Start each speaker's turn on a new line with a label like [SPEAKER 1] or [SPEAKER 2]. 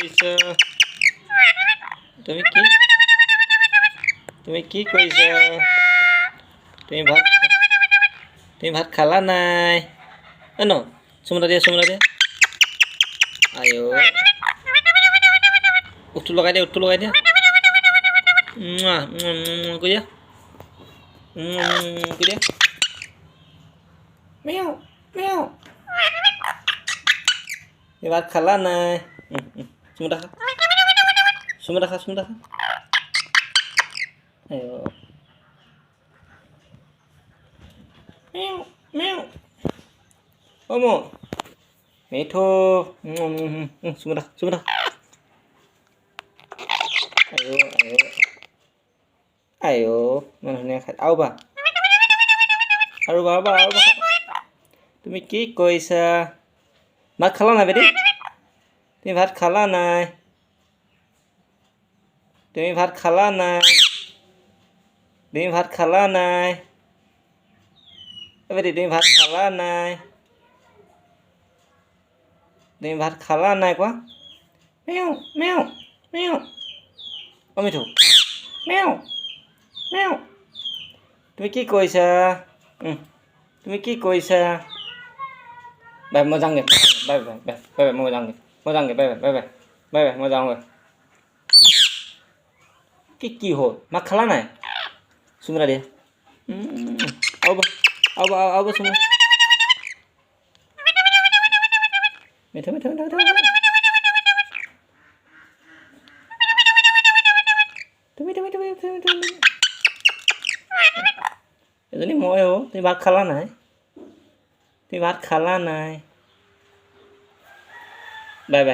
[SPEAKER 1] কৰিছা তুমি কি কৰিছা তুমি ভাত খালা নাই ন চুমুটা দিয়া আইও উঠটো লগাই দিয়া কৈ দিয়া মেও মেও তুমি ভাত খালা নাই চুমুটা খা আইও মেও মেও অমো মিঠু চুমুটা আইও ইমান ধুনীয়া খাই আৰু বা তুমি কি কৰিছা ভাত খালা নাই বেটি তুমি ভাত খালা নাই বেটি তুমি ভাত খালা নাই কোৱা মেও অ মিঠু মেও তুমি কি কৰিছা বাই মই যাওঁগে বাই মই যাওঁগে বাই মই যাওঁগে কি হ'ল মাক খালা নাই চুমুটা দিয়া আৰু চুমুটা মিঠু তুমি এজনী মই তুমি ভাত খালা নাই বাই